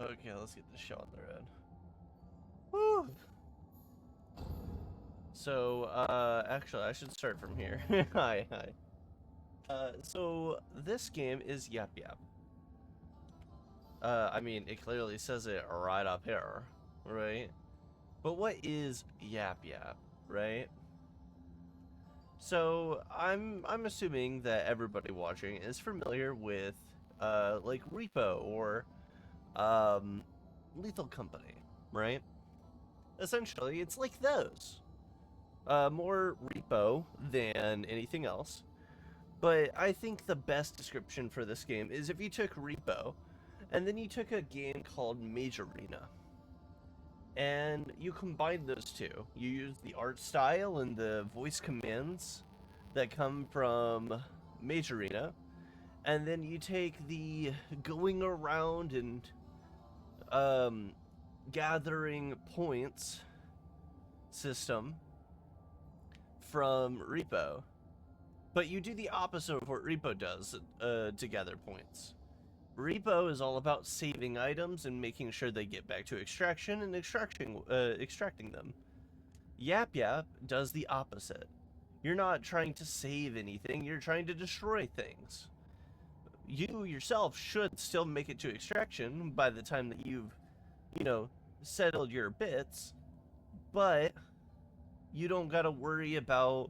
Okay, let's get this show on the road. Woo! So, actually, I should start from here. Hi. So this game is YapYap. I mean, it clearly says it right up here, right? But what is YapYap, right? So, I'm assuming that everybody watching is familiar with, like Repo or, um, Lethal Company, right? Essentially, it's like those. More repo than anything else. But I think the best description for this game is if you took repo and then you took a game called Majorina and you combine those two. You use the art style and the voice commands that come from Majorina, and then you take the going around and um, gathering points system from repo. But you do the opposite of what Repo does to gather points. Repo is all about saving items and making sure they get back to extraction and extracting them. YapYap does the opposite. You're not trying to save anything, you're trying to destroy things. You yourself should still make it to extraction by the time that you've, you know, settled your bits, but you don't gotta worry about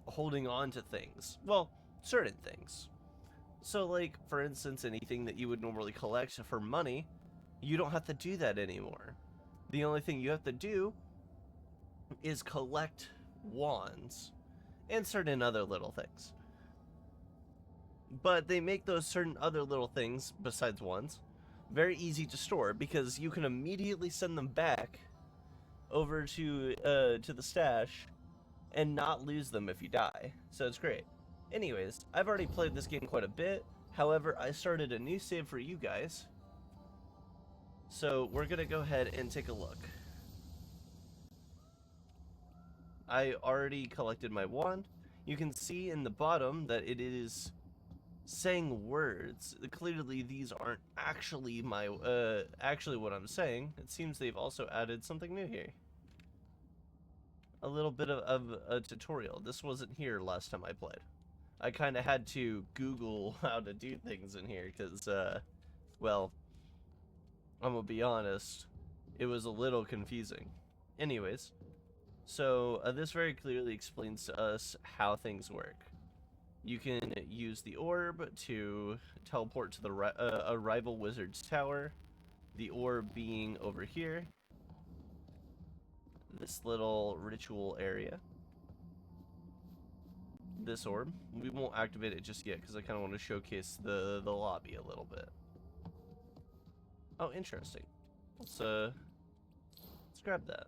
holding on to things. Well, certain things. So, like, for instance, anything that you would normally collect for money, you don't have to do that anymore. The only thing you have to do is collect wands and certain other little things. But they make those certain other little things, besides wands, very easy to store because you can immediately send them back over to the stash and not lose them if you die. So it's great. Anyways, I've already played this game quite a bit. However, I started a new save for you guys. So we're going to go ahead and take a look. I already collected my wand. You can see in the bottom that it is saying words. Clearly these aren't actually actually what I'm saying. It seems they've also added something new here. A little bit of a tutorial. This wasn't here last time I played. I kind of had to Google how to do things in here because, well, I'm gonna be honest, it was a little confusing. Anyways, so this very clearly explains to us how things work. You can use the orb to teleport to the a rival wizard's tower, the orb being over here, this little ritual area. This orb. We won't activate it just yet because I kind of want to showcase the lobby a little bit. Oh, interesting. Let's grab that.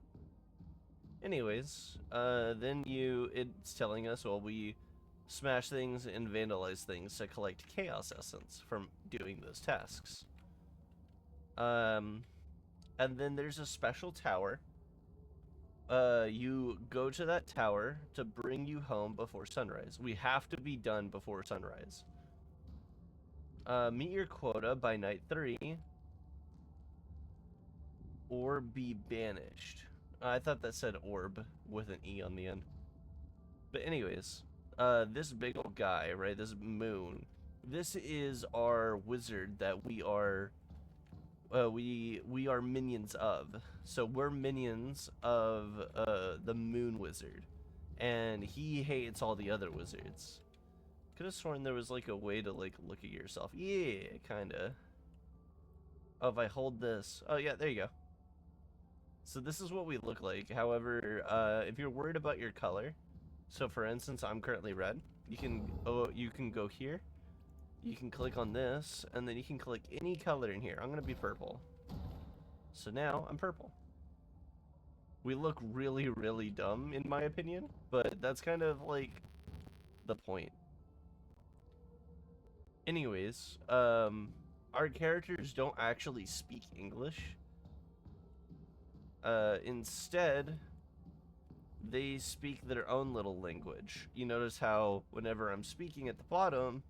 Anyways, then it's telling us, well, we smash things and vandalize things to collect chaos essence from doing those tasks. And then there's a special tower. You go to that tower to bring you home before sunrise. We have to be done before sunrise. Meet your quota by night 3, or be banished. I thought that said orb with an E on the end. But anyways, this big old guy, right, this moon, this is our wizard that we are minions of. So we're minions of the moon wizard, and he hates all the other wizards. Could have sworn there was like a way to like look at yourself. Yeah, kinda. Oh, if I hold this, oh yeah, there you go. So this is what we look like. However, if you're worried about your color, so for instance, I'm currently red. You can go here. You can click on this, and then you can click any color in here. I'm gonna be purple. So now I'm purple. We look really, really dumb in my opinion, but that's kind of like the point. Anyways, our characters don't actually speak English. Instead, they speak their own little language. You notice how whenever I'm speaking at the bottom,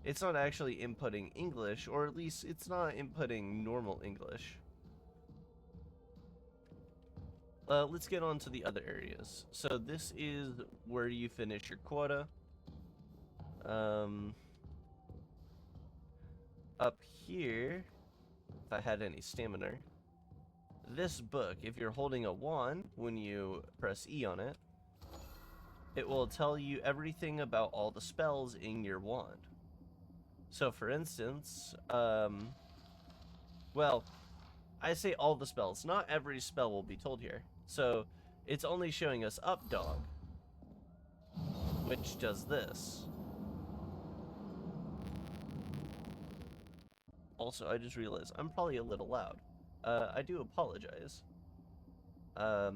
It's not actually inputting English, or at least it's not inputting normal English. Let's get on to the other areas. So this is where you finish your quota. Up here, if I had any stamina, this book, if you're holding a wand, when you press E on it, it will tell you everything about all the spells in your wand. So for instance, well, I say all the spells. Not every spell will be told here. So it's only showing us Up Dog, which does this. Also, I just realized I'm probably a little loud. I do apologize. I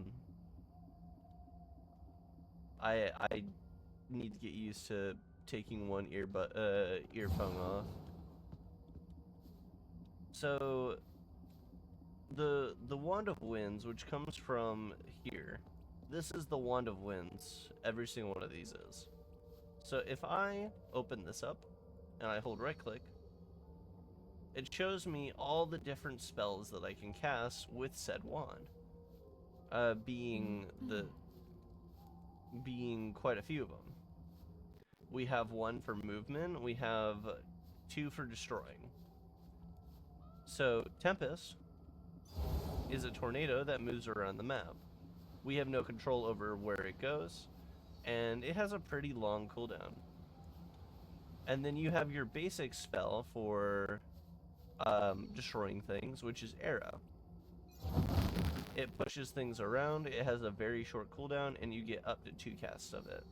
need to get used to taking one earphone off. So the Wand of Winds, which comes from here, this is the Wand of Winds. Every single one of these is. So if I open this up and I hold right click, it shows me all the different spells that I can cast with said wand. Being quite a few of them. We have one for movement, we have 2 for destroying. So Tempest is a tornado that moves around the map. We have no control over where it goes, and it has a pretty long cooldown. And then you have your basic spell for destroying things, which is Arrow. It pushes things around, it has a very short cooldown, and you get up to 2 casts of it.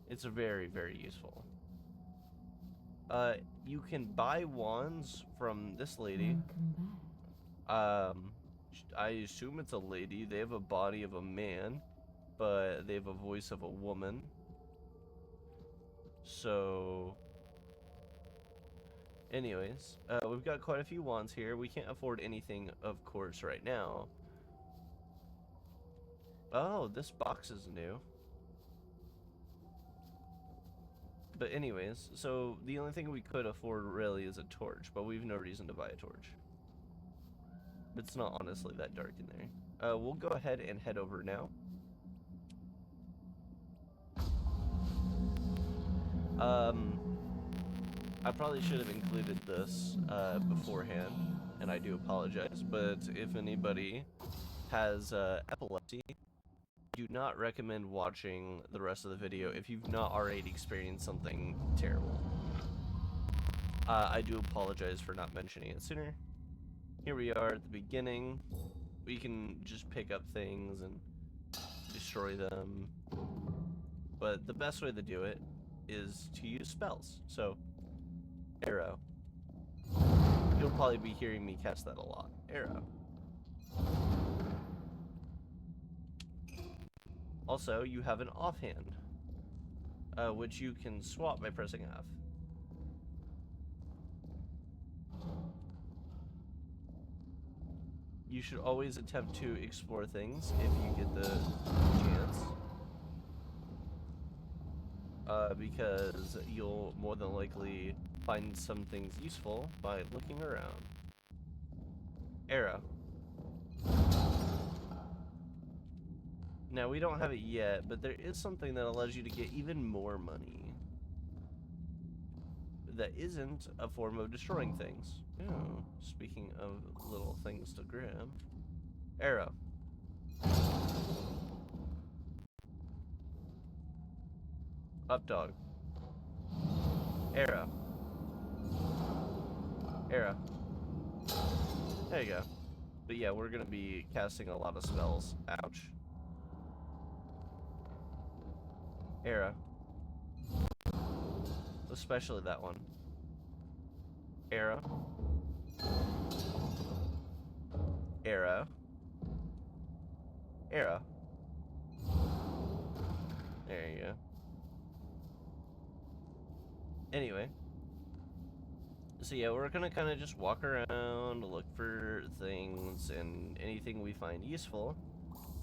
It's very, very useful. You can buy wands from this lady. I assume it's a lady. They have a body of a man, but they have a voice of a woman. So anyways, we've got quite a few wands here. We can't afford anything, of course, right now. Oh, this box is new. But anyways, so the only thing we could afford really is a torch, but we've no reason to buy a torch. It's not honestly that dark in there. We'll go ahead and head over now. I probably should have included this beforehand, and I do apologize, but if anybody has epilepsy, do not recommend watching the rest of the video if you've not already experienced something terrible. I do apologize for not mentioning it sooner. Here we are at the beginning. We can just pick up things and destroy them, but the best way to do it is to use spells. So Arrow, you'll probably be hearing me cast that a lot. Arrow. Also, you have an offhand, which you can swap by pressing F. You should always attempt to explore things if you get the chance, because you'll more than likely find some things useful by looking around. Arrow. Now, we don't have it yet, but there is something that allows you to get even more money. That isn't a form of destroying things. Oh, speaking of little things to grab. Arrow. Up dog. Arrow. Arrow. There you go. But yeah, we're gonna be casting a lot of spells. Ouch. Arrow. Especially that one. Arrow. Arrow. Arrow. There you go. Anyway. So yeah, we're gonna kind of just walk around, look for things, and anything we find useful,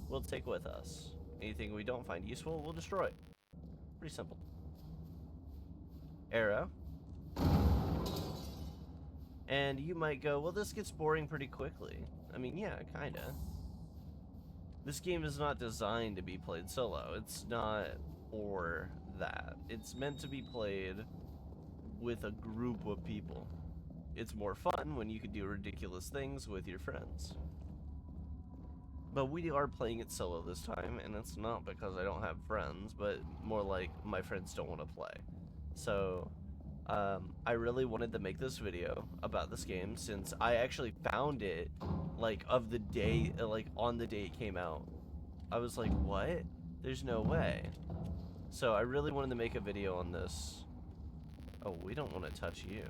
we'll take with us. Anything we don't find useful, we'll destroy. Pretty simple. Era. And you might go, well, this gets boring pretty quickly. I mean, yeah, kinda. This game is not designed to be played solo. It's not for that. It's meant to be played with a group of people. It's more fun when you can do ridiculous things with your friends. But we are playing it solo this time, and it's not because I don't have friends, but more like my friends don't want to play. So, I really wanted to make this video about this game since I actually found it, like, of the day, like, on the day it came out. I was like, what? There's no way. So I really wanted to make a video on this. Oh, we don't want to touch you.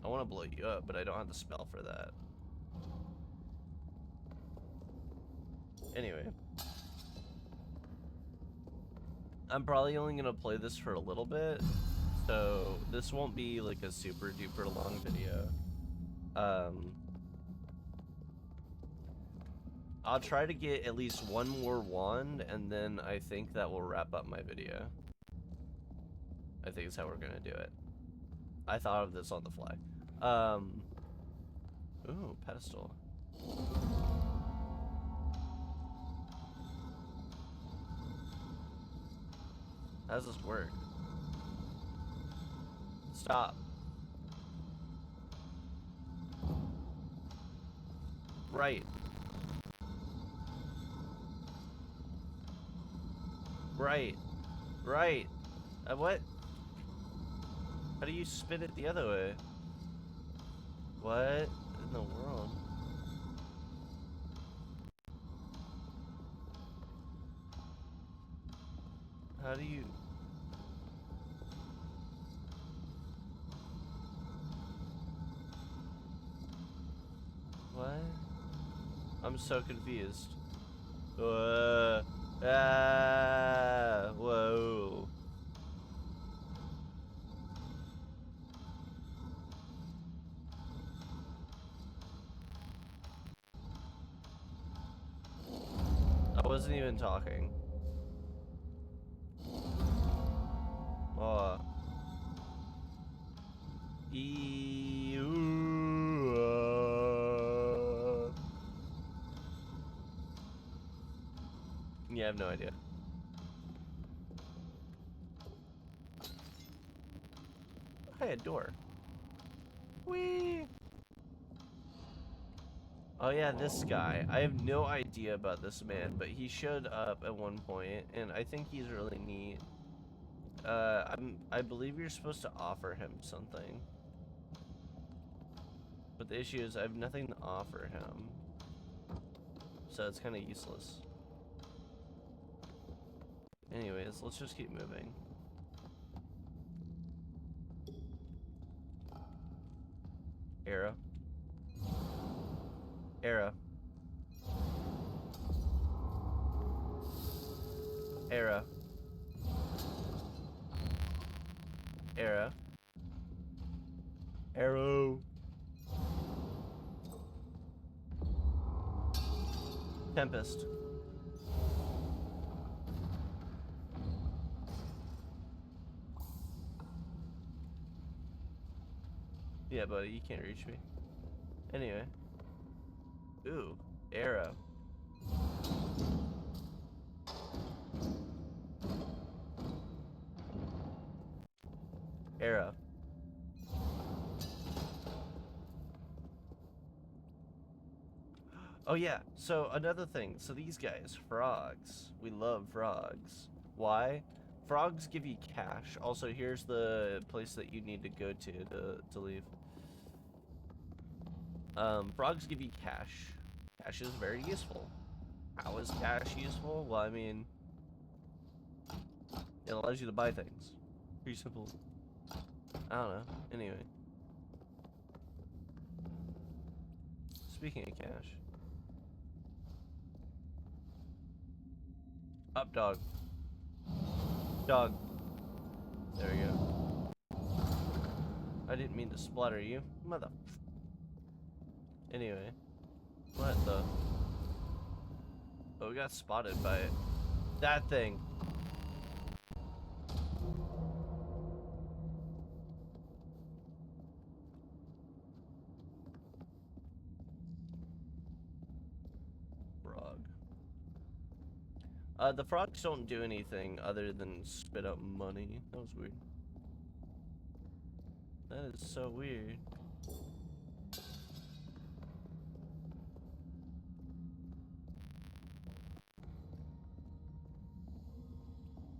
I want to blow you up, but I don't have the spell for that. Anyway. I'm probably only going to play this for a little bit. So this won't be like a super duper long video. I'll try to get at least one more wand, and then I think that will wrap up my video. I think it's how we're gonna do it. I thought of this on the fly. Ooh, pedestal. How does this work? Stop. Right. Right. Right. What? How do you spin it the other way? What in the world? How do you... What? I'm so confused. Whoa. I wasn't even talking. Oh. Yeah, I have no idea. Hey, a door. Whee! Oh yeah, this guy. I have no idea about this man, but he showed up at one point, and I think he's really neat. I believe you're supposed to offer him something. But the issue is I have nothing to offer him. So it's kind of useless. Anyways, let's just keep moving. Arrow. Arrow. Arrow. Arrow. Arrow. Tempest. Yeah, buddy, you can't reach me. Anyway. Ooh, arrow. Arrow. Oh yeah, so another thing. So these guys, frogs. We love frogs. Why? Frogs give you cash. Also, here's the place that you need to go to leave. Frogs give you cash. Cash is very useful. How is cash useful? Well, I mean, it allows you to buy things. Pretty simple. I don't know. Anyway. Speaking of cash. Up, dog. Dog. There we go. I didn't mean to splatter you. Mother... Anyway. What the... Oh, we got spotted by it. That thing. The frogs don't do anything other than spit out money. That was weird. That is so weird.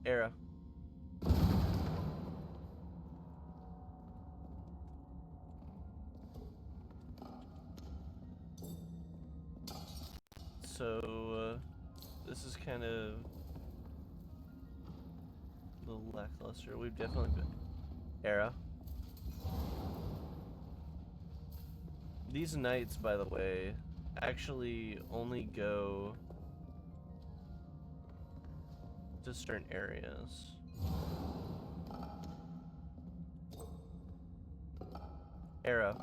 Era. So, this is kind of a little lackluster. We've definitely been... Era. These nights, by the way, actually only go to certain areas. Era.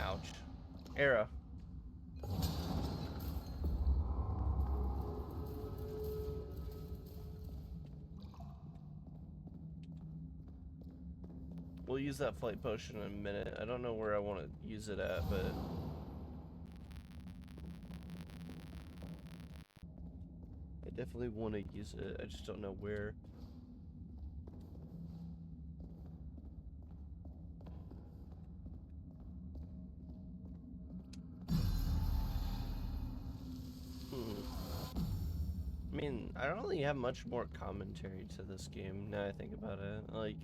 Ouch. Era. We'll use that flight potion in a minute. I don't know where I want to use it at, but... I definitely want to use it. I just don't know where. I mean, I don't really have much more commentary to this game now I think about it. Like,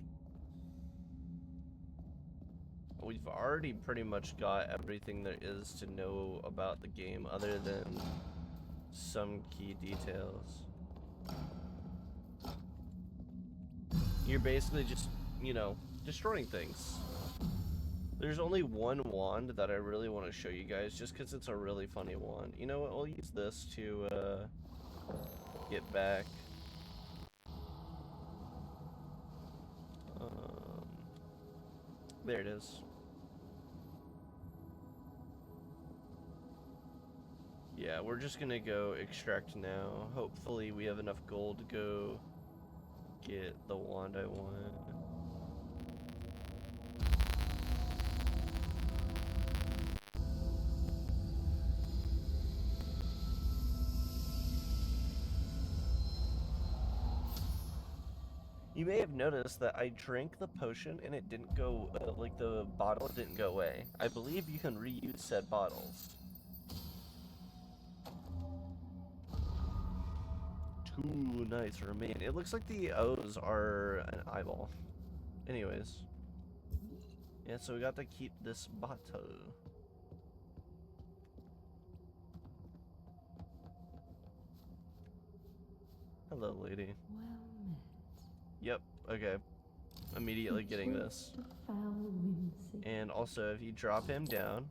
we've already pretty much got everything there is to know about the game other than some key details. You're basically just, you know, destroying things. There's only one wand that I really want to show you guys just because it's a really funny wand. You know what, we'll use this to get back. There it is. Yeah, we're just gonna go extract now. Hopefully we have enough gold to go get the wand I want. You may have noticed that I drank the potion and it didn't go, like the bottle didn't go away. I believe you can reuse said bottles. 2 nights remain. It looks like the O's are an eyeball. Anyways. Yeah, so we got to keep this bottle. Hello, lady. Well met. Yep, okay. Immediately getting this. And also, if you drop him down,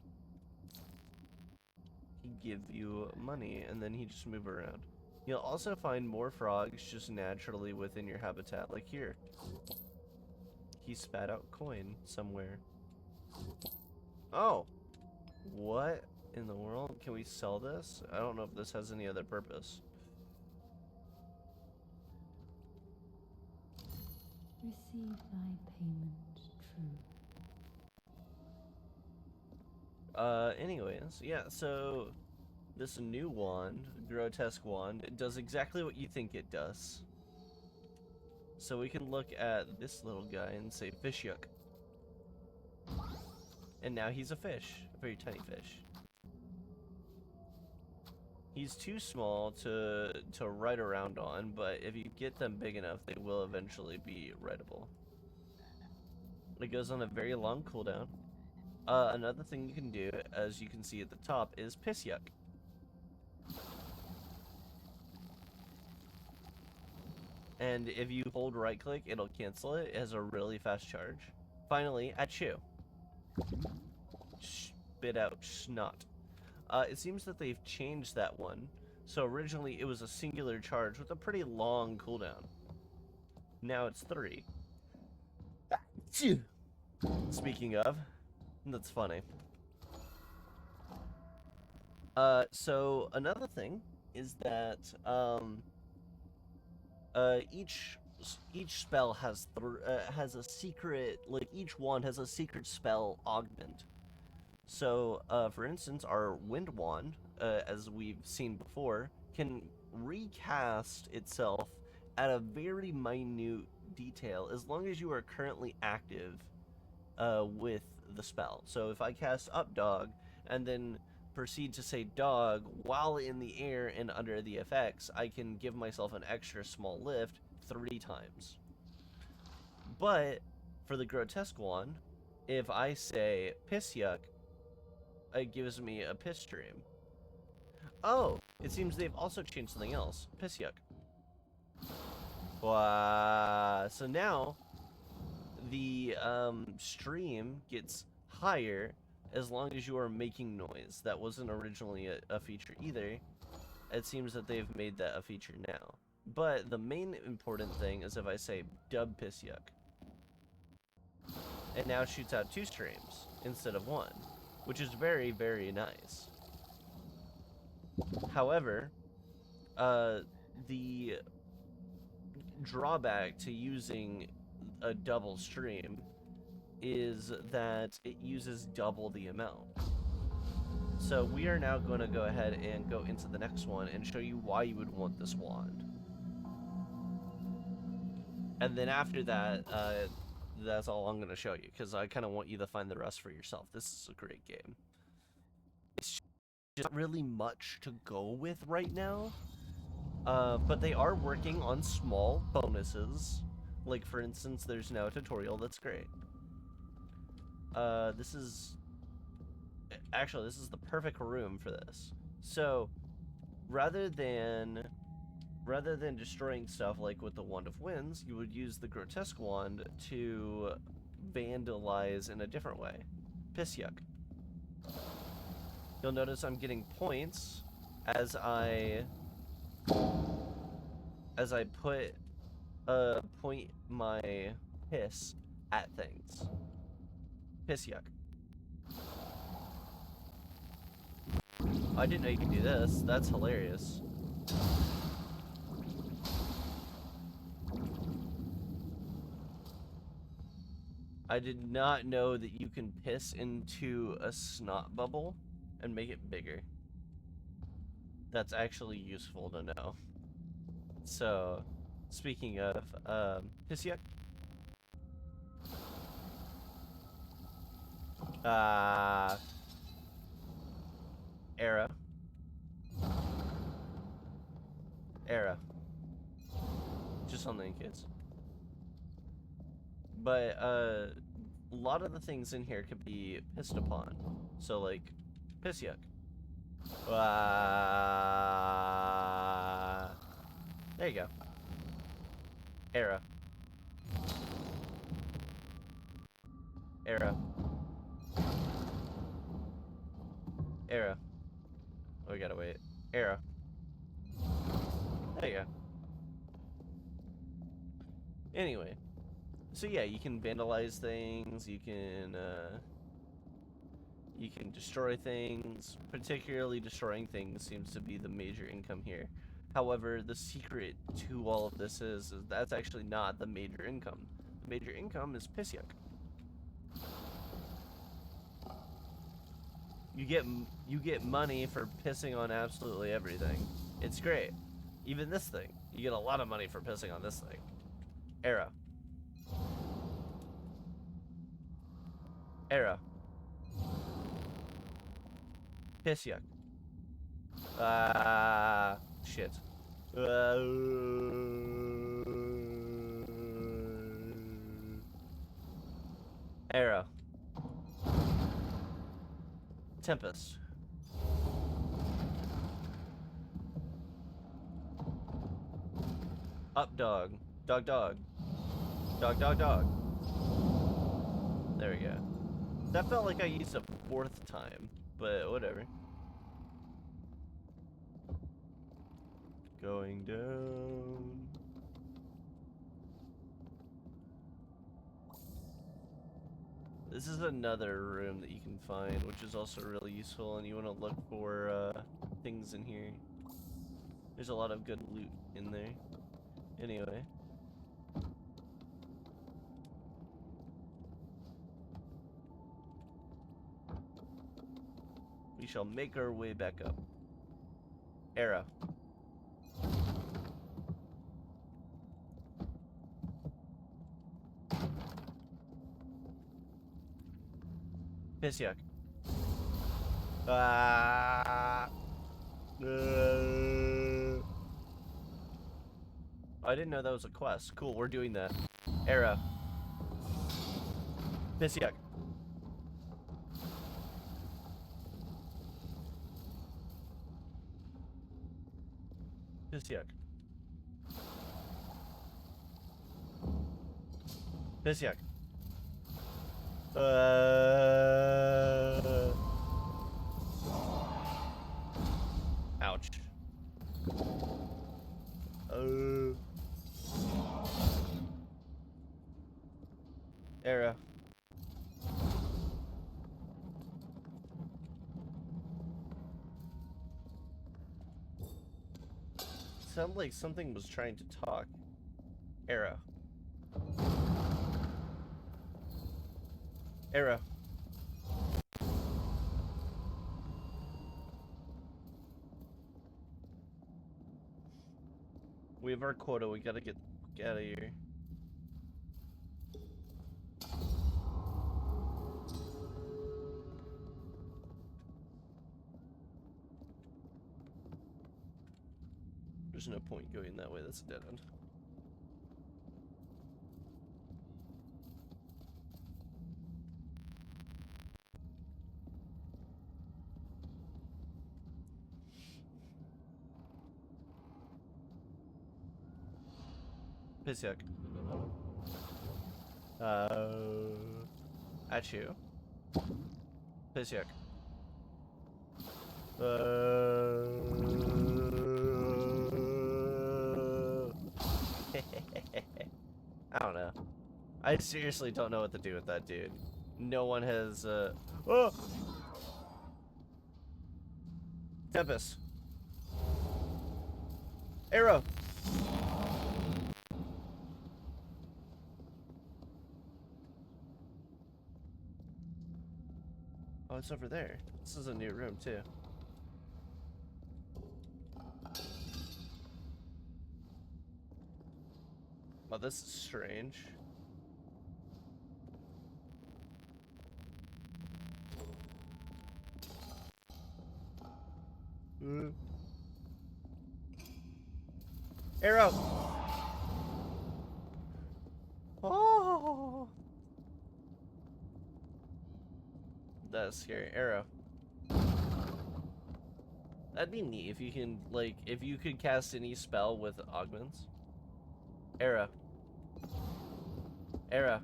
he give you money, and then he just move around. You'll also find more frogs just naturally within your habitat, like here. He spat out coin somewhere. Oh! What in the world? Can we sell this? I don't know if this has any other purpose. Receive thy payment true. Anyways, yeah, so this new wand, grotesque wand, it does exactly what you think it does. So we can look at this little guy and say fish yuck. And now he's a fish, a very tiny fish. He's too small to ride around on, but if you get them big enough, they will eventually be rideable. It goes on a very long cooldown. Another thing you can do, as you can see at the top, is piss yuck. And if you hold right click, it'll cancel it. It has a really fast charge. Finally, achoo. Spit out snot. It seems that they've changed that one. So originally it was a singular charge with a pretty long cooldown. Now it's 3. Speaking of, that's funny. So another thing is that each each spell has a secret, like each wand has a secret spell augment. So, for instance, our wind wand, as we've seen before, can recast itself at a very minute detail as long as you are currently active with the spell. So if I cast up dog and then proceed to say dog while in the air and under the effects, I can give myself an extra small lift 3 times. But for the grotesque wand, if I say piss yuck, it gives me a piss stream. Oh, it seems they've also changed something else. Piss yuck. So now the stream gets higher as long as you are making noise. That wasn't originally a feature either. It seems that they've made that a feature now. But the main important thing is if I say dub piss yuck, it now shoots out 2 streams instead of 1, which is very, very nice. However, the drawback to using a double stream is that it uses double the amount. So we are now going to go ahead and go into the next one and show you why you would want this wand. And then after that, that's all I'm going to show you, because I kind of want you to find the rest for yourself. This is a great game. It's just not really much to go with right now, but they are working on small bonuses. Like, for instance, there's now a tutorial that's great. This is the perfect room for this. So, rather than destroying stuff like with the Wand of Winds, you would use the Grotesque Wand to vandalize in a different way. Piss yuck. You'll notice I'm getting points as I point my piss at things. Piss yuck. I didn't know you could do this. That's hilarious. I did not know that you can piss into a snot bubble and make it bigger. That's actually useful to know. So, speaking of, piss yuck. Era. Just something, kids. But, a lot of the things in here could be pissed upon. So, like, piss yuck. There you go. Era. Oh, we gotta wait. Era. There you go. Anyway. So yeah, you can vandalize things, you can destroy things. Particularly destroying things seems to be the major income here. However, the secret to all of this is that's actually not the major income. The major income is piss yuck. You get money for pissing on absolutely everything. It's great. Even this thing. You get a lot of money for pissing on this thing. Era. Piss yuck. Shit. Era. Tempest. Up dog. Dog. Dog. There we go. That felt like I used a 4th time, but whatever. Going down. This is another room that you can find, which is also really useful, and you want to look for things in here. There's a lot of good loot in there. Anyway. We shall make our way back up. Era. Piss yuck. Ah. I didn't know that was a quest. Cool, we're doing that. Era. Piss yuck. Piss yuck. Piss yuck. Ouch. Era. Sounded like something was trying to talk. Era. Era. We have our quota. We gotta get out of here. There's no point going that way. That's a dead end. Piss yuck. At you. Piss yuck. I don't know. I seriously don't know what to do with that dude. No one has, Oh! Tempest. Arrow! Oh, it's over there. This is a new room, too. Oh, this is strange. Arrow! Oh! That's scary. Arrow. That'd be neat if you can, like, if you could cast any spell with augments. Arrow. Arrow.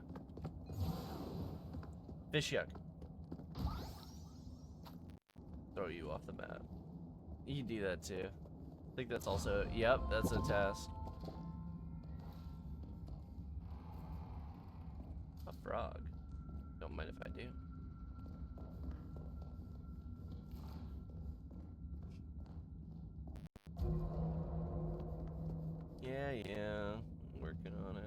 Fish yuck. Throw you off the map. You can do that too. I think that's also, yep, that's a task. A frog. Don't mind if I do. Yeah, I'm working on it.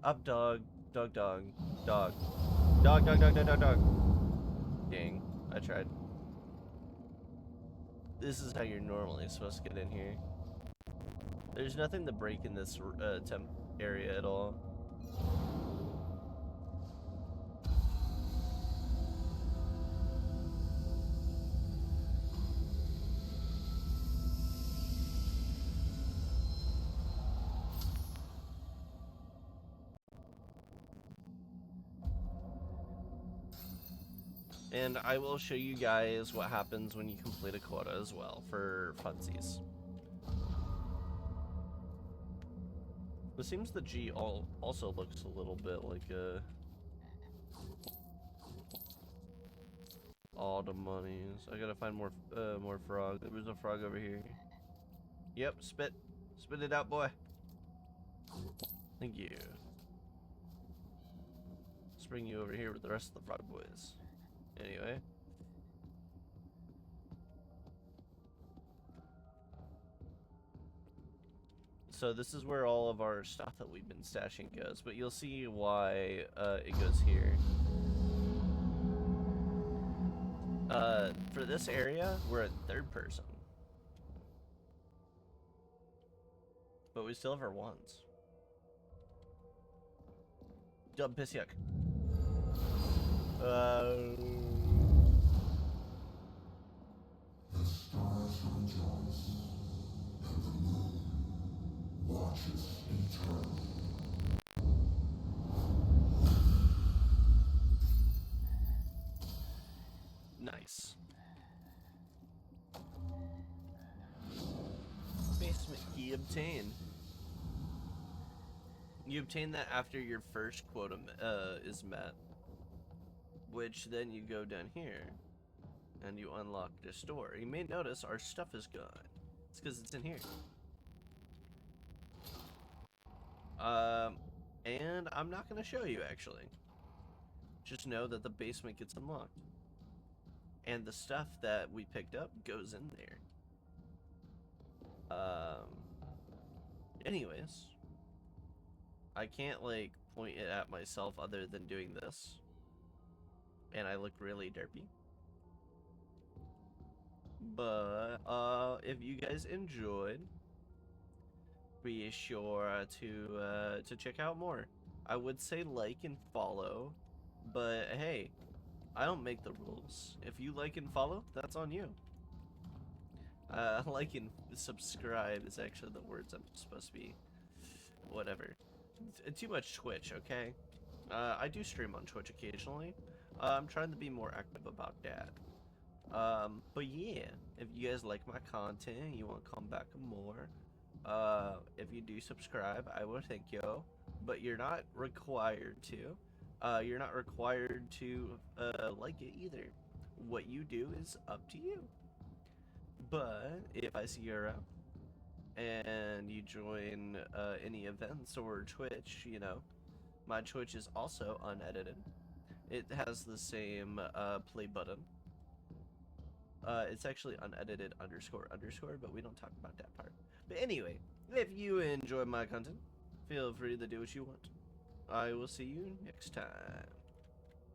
Up dog, dog, dog, dog. Dog, dog, dog, dog, dog, dog. Dang, I tried. This is how you're normally supposed to get in here. There's nothing to break in this temp area at all. And I will show you guys what happens when you complete a quota as well, for funsies. It seems the G also looks a little bit like a... All the monies. I gotta find more frog. There was a frog over here. Yep, spit. Spit it out, boy. Thank you. Let's bring you over here with the rest of the frog boys. Anyway. So this is where all of our stuff that we've been stashing goes, but you'll see why it goes here. For this area, we're in third person. But we still have our wands. Dumb piss yuck. The stars rejoice, and the moon watches eternally. Nice. Basement key obtained. You obtain that after your first quota is met, which then you go down here and you unlock this door. You may notice our stuff is gone. It's because it's in here. And I'm not going to show you actually. Just know that the basement gets unlocked. And the stuff that we picked up goes in there. Anyways, I can't like point it at myself other than doing this. And I look really derpy. But if you guys enjoyed, be sure to check out more. I would say like and follow, but hey, I don't make the rules. If you like and follow, that's on you. Like and subscribe is actually the words I'm supposed to be. Whatever. Too much Twitch, okay? I do stream on Twitch occasionally. I'm trying to be more active about that. But yeah, if you guys like my content, you want to come back more, if you do subscribe, I will thank you. But you're not required to. You're not required to like it either. What you do is up to you. But if I see you around and you join any events or Twitch, you know, my Twitch is also unedited. It has the same play button. It's actually unedited __, but we don't talk about that part. But anyway, if you enjoy my content, feel free to do what you want. I will see you next time.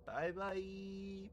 Bye bye.